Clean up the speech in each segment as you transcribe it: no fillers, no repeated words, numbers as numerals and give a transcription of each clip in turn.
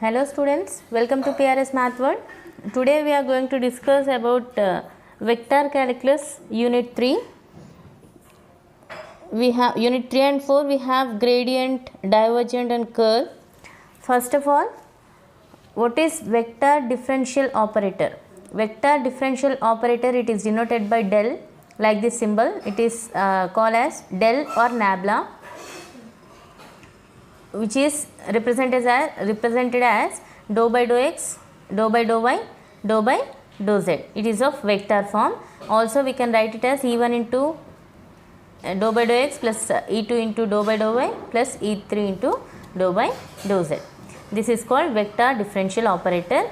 Hello students, welcome to PRS Math World. Today we are going to discuss about vector calculus unit 3. We have unit 3 and 4, we have gradient, divergent and curl. First of all, what is vector differential operator? Vector differential operator, it is denoted by del, like this symbol. It is called as del or nabla, which is represented as dou by dou x, dou by dou y, dou by dou z. It is of vector form. Also we can write it as E1 into dou by dou x plus E2 into dou by dou y plus E3 into dou by dou z. This is called vector differential operator.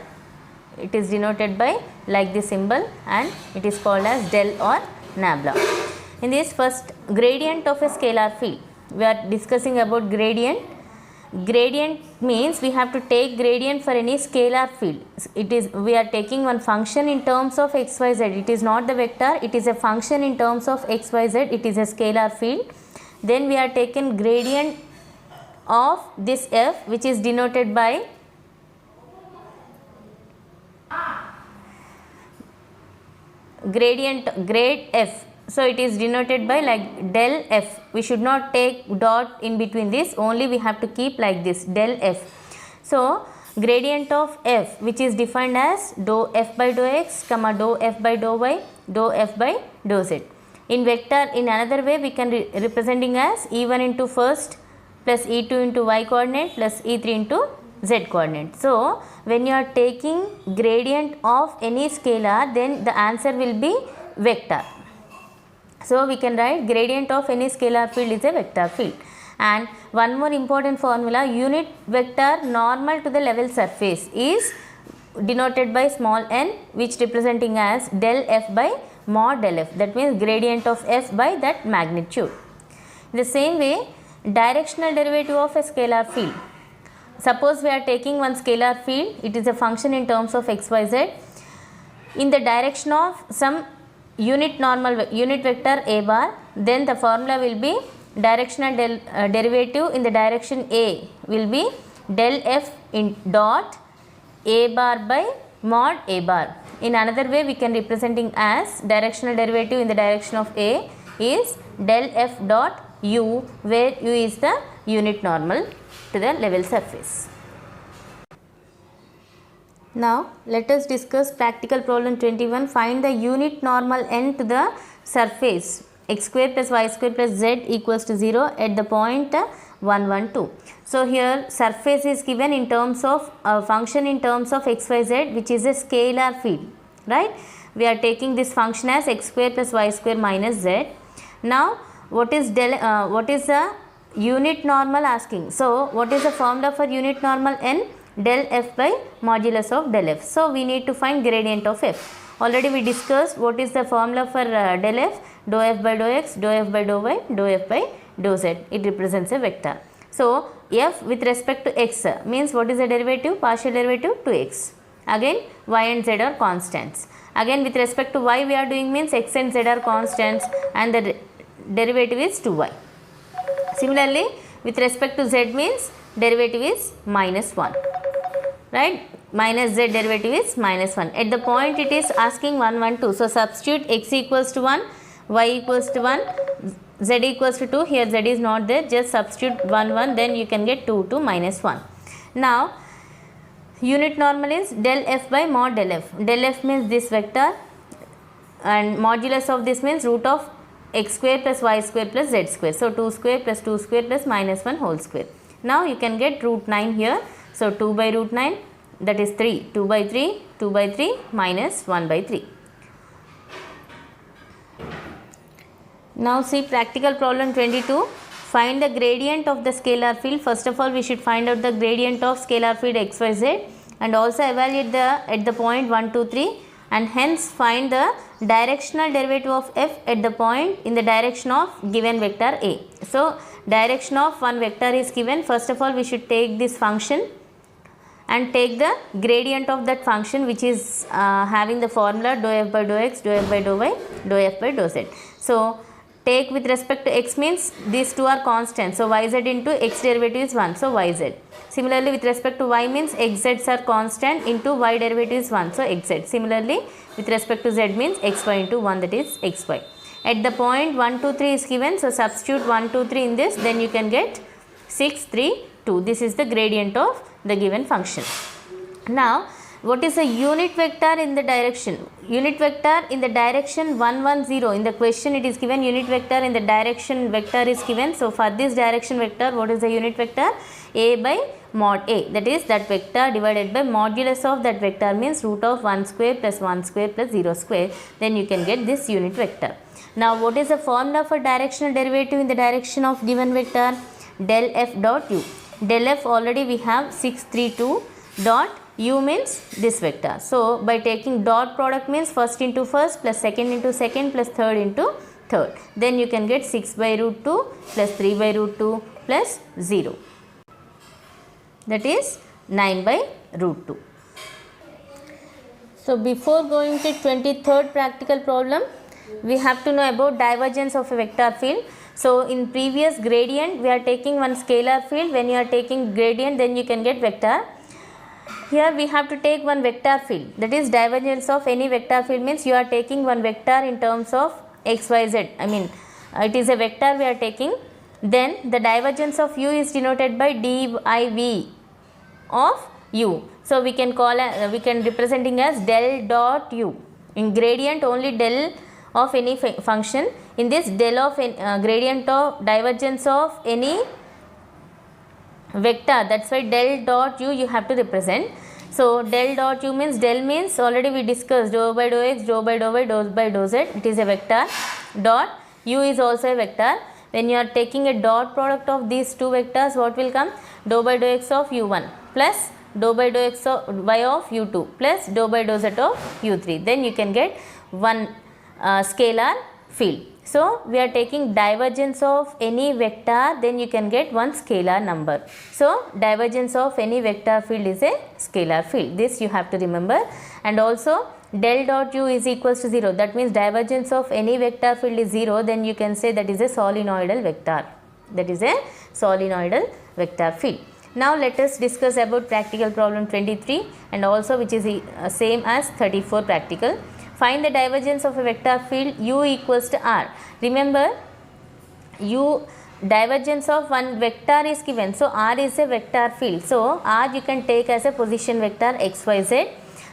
It is denoted by like this symbol and it is called as del or nabla. In this first, gradient of a scalar field. We are discussing about gradient. Gradient means we have to take gradient for any scalar field. It is, we are taking one function in terms of x, y, z. It is not the vector, it is a function in terms of x, y, z. It is a scalar field. Then we are taking gradient of this f, which is denoted by grade f. So it is denoted by like del f. We should not take dot in between this, only we have to keep like this, del f. So gradient of f, which is defined as dou f by dou x, comma dou f by dou y, dou f by dou z. In vector, in another way, we can representing as E1 into first plus E2 into y coordinate plus E3 into z coordinate. So when you are taking gradient of any scalar, then the answer will be vector. So we can write gradient of any scalar field is a vector field. And one more important formula, unit vector normal to the level surface is denoted by small n, which representing as del f by mod del f. That means gradient of f by that magnitude. The same way, directional derivative of a scalar field. Suppose we are taking one scalar field, it is a function in terms of x, y, z. In the direction of some unit vector a bar, then the formula will be directional derivative in the direction a will be del f in dot a bar by mod a bar. In another way, we can representing as directional derivative in the direction of a is del f dot u, where u is the unit normal to the level surface. Now let us discuss practical problem 21. Find the unit normal n to the surface x square plus y square plus z equals to 0 at the point 1, 1, 2. So here surface is given in terms of function in terms of x, y, z, which is a scalar field, right? We are taking this function as x square plus y square minus z. Now what is the unit normal asking? So what is the formula for unit normal n? Del f by modulus of del f. So we need to find gradient of f. Already we discussed what is the formula for del f, dou f by dou x, dou f by dou y, dou f by dou z. It represents a vector. So f with respect to x means what is the derivative? Partial derivative to x. Again y and z are constants. Again with respect to y we are doing means x and z are constants and the derivative is 2y. Similarly with respect to z means derivative is minus 1. Right, minus z derivative is minus 1. At the point it is asking 1, 1, 2. So substitute x equals to 1, y equals to 1, z equals to 2. Here z is not there, just substitute 1, 1, then you can get 2 to minus 1. Now unit normal is del f by mod del f. Del f means this vector and modulus of this means root of x square plus y square plus z square. So 2 square plus minus 1 whole square. Now you can get root 9 here. So 2 by root 9, that is 3, 2 by 3, 2 by 3 minus 1 by 3. Now see practical problem 22. Find the gradient of the scalar field. First of all, we should find out the gradient of scalar field x, y, z and also evaluate at the point 1, 2, 3 and hence find the directional derivative of f at the point in the direction of given vector a. So direction of one vector is given. First of all, we should take this function and take the gradient of that function, which is having the formula dou f by dou x, dou f by dou y, dou f by dou z. So take with respect to x means these two are constant, so yz into x derivative is 1, so yz. Similarly with respect to y means xz's are constant into y derivative is 1, so xz. Similarly with respect to z means xy into 1, that is xy. At the point 1 2 3 is given, so substitute 1 2 3 in this, then you can get 6 3 2. This is the gradient of the given function. Now what is a unit vector in the direction? Unit vector in the direction 1 1 0. In the question it is given unit vector in the direction vector is given. So for this direction vector, what is the unit vector? A by mod A, that is that vector divided by modulus of that vector means root of 1 square plus 1 square plus 0 square. Then you can get this unit vector. Now what is the formula for directional derivative in the direction of given vector? Del f dot u. Del f already we have 6 3 2 dot u means this vector. So by taking dot product means first into first plus second into second plus third into third. Then you can get 6 by root 2 plus 3 by root 2 plus 0. That is 9 by root 2. So before going to 23rd practical problem, we have to know about divergence of a vector field. So in previous gradient we are taking one scalar field. When you are taking gradient, then you can get vector. Here we have to take one vector field, that is divergence of any vector field means you are taking one vector in terms of x, y, z. I mean it is a vector we are taking. Then the divergence of u is denoted by div of u. So we can call we can representing as del dot u. In gradient only del of any function. In this del of gradient of divergence of any vector, that's why del dot u you have to represent. So del dot u means, del means already we discussed dou by dou x, dou by dou y, dou by dou z, it is a vector. Dot u is also a vector. When you are taking a dot product of these two vectors, what will come? Dou by dou x of u1 plus dou by dou x of y of u2 plus dou by dou z of u3. Then you can get one scalar field. So we are taking divergence of any vector, then you can get one scalar number. So divergence of any vector field is a scalar field. This you have to remember. And also del dot u is equals to 0. That means divergence of any vector field is 0. Then you can say that is a solenoidal vector. That is a solenoidal vector field. Now let us discuss about practical problem 23 and also which is same as 34 practical. Find the divergence of a vector field u equals to r. Remember, divergence of one vector is given. So r is a vector field. So r you can take as a position vector x, y, z.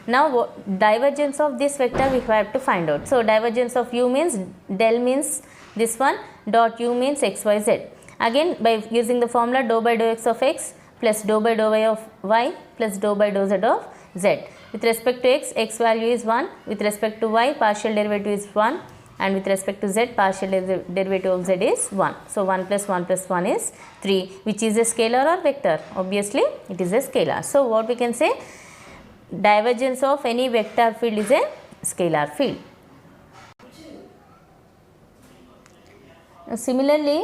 Now divergence of this vector we have to find out. So divergence of u means del means this one, dot u means x, y, z. Again by using the formula dou by dou x of x plus dou by dou y of y plus dou by dou z of z. With respect to x, x value is 1. With respect to y, partial derivative is 1. And with respect to z, partial derivative of z is 1. So 1 plus 1 plus 1 is 3. Which is a scalar or vector? Obviously, it is a scalar. So what we can say? Divergence of any vector field is a scalar field. Similarly,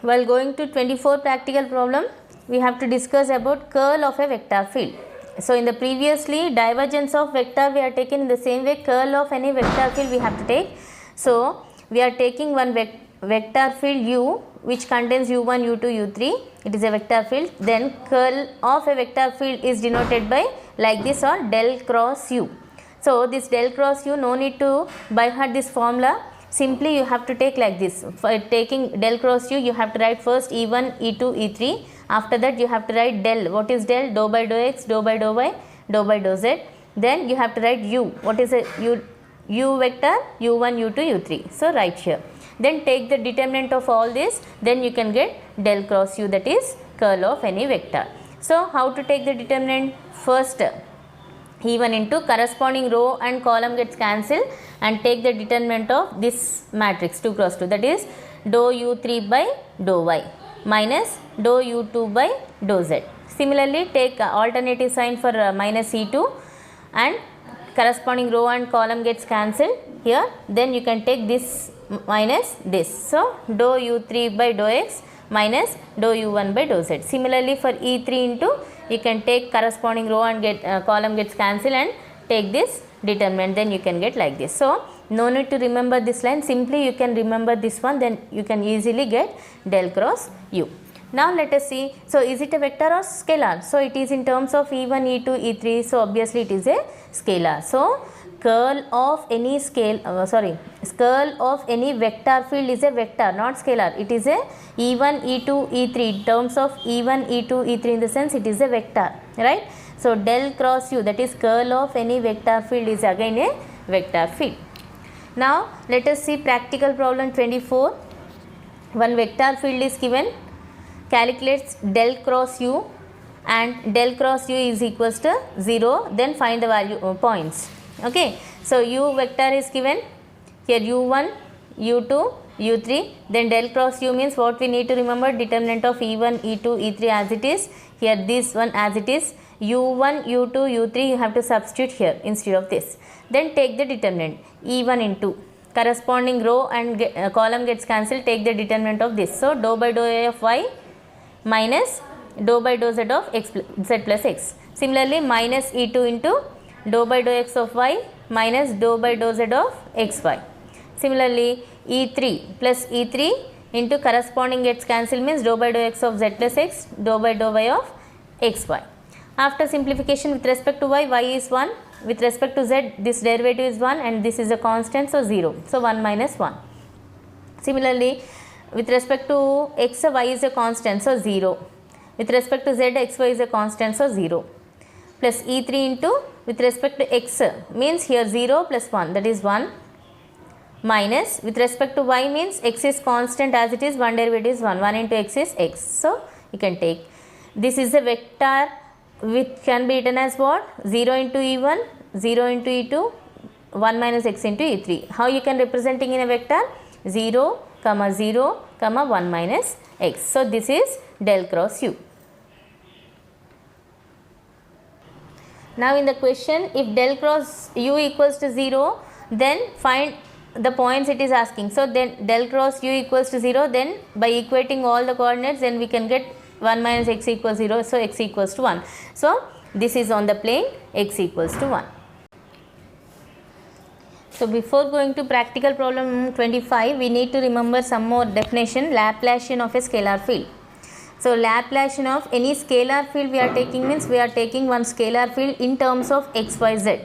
while going to 24 practical problem, we have to discuss about curl of a vector field. So in the previously divergence of vector we are taken in the same way, curl of any vector field we have to take. So we are taking one vector field u which contains u1, u2, u3. It is a vector field. Then curl of a vector field is denoted by like this or del cross u. So this del cross u, no need to by heart this formula. Simply you have to take like this. For taking del cross u, you have to write first e1, e2, e3. After that you have to write del. What is del? Dou by dou x, dou by dou y, dou by dou z. Then you have to write u. What is a u vector? u1, u2, u3. So write here. Then take the determinant of all this. Then you can get del cross u, that is curl of any vector. So how to take the determinant? First e1 into corresponding row and column gets cancelled and take the determinant of this matrix 2 cross 2, that is dou u3 by dou y minus dou u2 by dou z. Similarly, take alternative sign for minus e2 and corresponding row and column gets cancelled here. Then you can take this minus this. So dou u3 by dou x minus dou u1 by dou z. Similarly, for e3 into you can take corresponding row and column gets cancelled and take this determinant. Then you can get like this. So No need to remember this line, simply you can remember this one, then you can easily get del cross u. Now let us see, so is it a vector or scalar? So it is in terms of E1, E2, E3, so obviously it is a scalar. So curl of any curl of any vector field is a vector, not scalar. It is a E1, E2, E3, in terms of E1, E2, E3, in the sense it is a vector, right? So del cross u, that is curl of any vector field, is again a vector field. Now let us see practical problem 24. One vector field is given. Calculates del cross u, and del cross u is equals to 0, then find the value points. Okay, so u vector is given here, u1, u2, u3, then del cross u means what we need to remember, determinant of e1, e2, e3 as it is, here this one as it is, u1, u2, u3 you have to substitute here instead of this. Then take the determinant e1 into corresponding row and column gets cancelled, take the determinant of this. So dou by dou a of y minus dou by dou z of z plus x. Similarly, minus e2 into dou by dou x of y minus dou by dou z of xy. Similarly, e3 plus e3 into corresponding gets cancelled, means dou by dou x of z plus x, dou by dou y of xy. After simplification with respect to y, y is 1, with respect to z this derivative is 1 and this is a constant, so 0, so 1 minus 1. Similarly, with respect to x, y is a constant, so 0. With respect to z, xy is a constant, so 0. Plus e3 into, with respect to x means here 0 plus 1, that is 1, minus with respect to y means x is constant as it is, one derivative is 1, 1 into x is x. So you can take, this is a vector which can be written as what, 0 into e1, 0 into e2, 1 minus x into e3. How you can representing in a vector, 0, 0, 1 minus x. So this is del cross u. Now in the question, if del cross u equals to 0, then find the points it is asking. So then del cross u equals to 0, then by equating all the coordinates, then we can get 1 minus x equals 0, so x equals to 1. So this is on the plane x equals to 1. So before going to practical problem 25, we need to remember some more definition, Laplacian of a scalar field. So Laplacian of any scalar field we are taking means we are taking one scalar field in terms of x, y, z.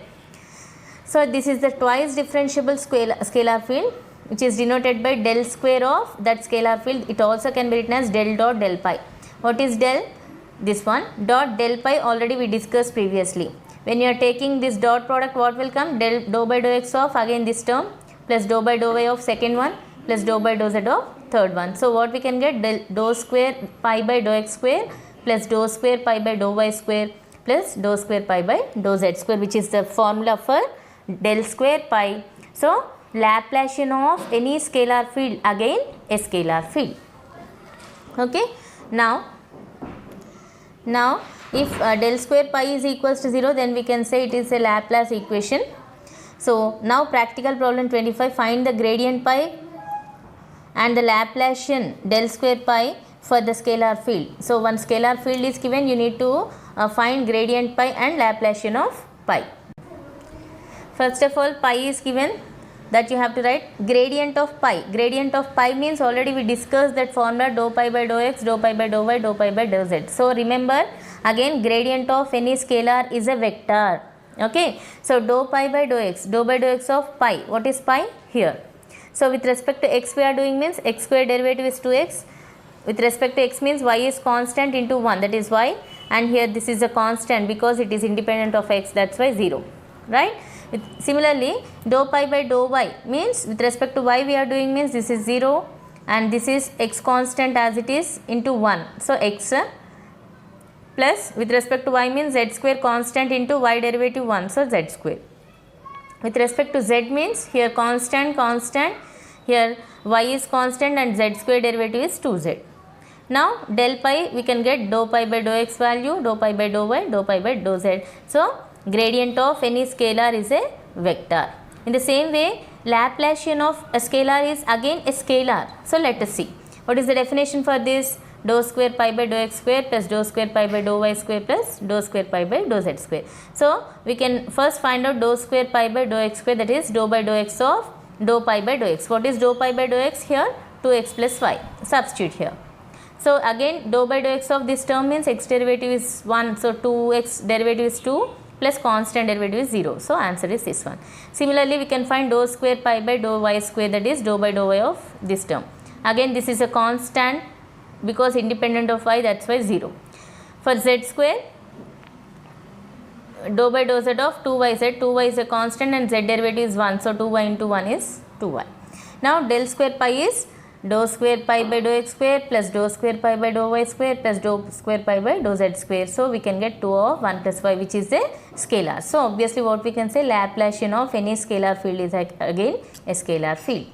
So this is the twice differentiable scalar field, which is denoted by del square of that scalar field. It also can be written as del dot del pi. What is del? This one. Dot del pi already we discussed previously. When you are taking this dot product, what will come? Del dou by dou x of again this term plus dou by dou y of second one plus dou by dou z of third one. So what we can get? Del dou square pi by dou x square plus dou square pi by dou y square plus dou square pi by dou z square, which is the formula for del square pi. So Laplacian of any scalar field, again a scalar field. Okay. Now if del square pi is equals to 0, then we can say it is a Laplace equation. So now practical problem 25, find the gradient pi and the Laplacian del square pi for the scalar field. So one scalar field is given, you need to find gradient pi and Laplacian of pi. First of all, pi is given, that you have to write gradient of pi. Gradient of pi means already we discussed that formula, dou pi by dou x, dou pi by dou y, dou pi by dou z. So remember again, gradient of any scalar is a vector. Okay, so dou pi by dou x of pi. What is pi? Here. So with respect to x we are doing means x square derivative is 2x. With respect to x means y is constant into 1, that is y, and here this is a constant because it is independent of x, that's why 0, right? Similarly, dou pi by dou y means with respect to y we are doing means this is 0 and this is x constant as it is into 1. So x plus with respect to y means z square constant into y derivative 1, so z square. With respect to z means here constant, here y is constant and z square derivative is 2z. Now del pi we can get dou pi by dou x value, dou pi by dou y, dou pi by dou z. So gradient of any scalar is a vector. In the same way, Laplacian of a scalar is again a scalar. So let us see. What is the definition for this? dou square pi by dou x square plus dou square pi by dou y square plus dou square pi by dou z square. So we can first find out dou square pi by dou x square, that is dou by dou x of dou pi by dou x. What is dou pi by dou x here? 2x plus y. Substitute here. So again dou by dou x of this term means x derivative is 1, so 2x derivative is 2 plus constant derivative is 0. So answer is this one. Similarly we can find dou square pi by dou y square, that is dou by dou y of this term. Again this is a constant because independent of y, that's why 0. For z square, dou by dou z of 2yz, 2y is a constant and z derivative is 1, so 2y into 1 is 2y. Now del square pi is dou square pi by dou x square plus dou square pi by dou y square plus dou square pi by dou z square. So we can get 2 of 1 plus y, which is a scalar. So obviously what we can say, Laplacian of any scalar field is again a scalar field.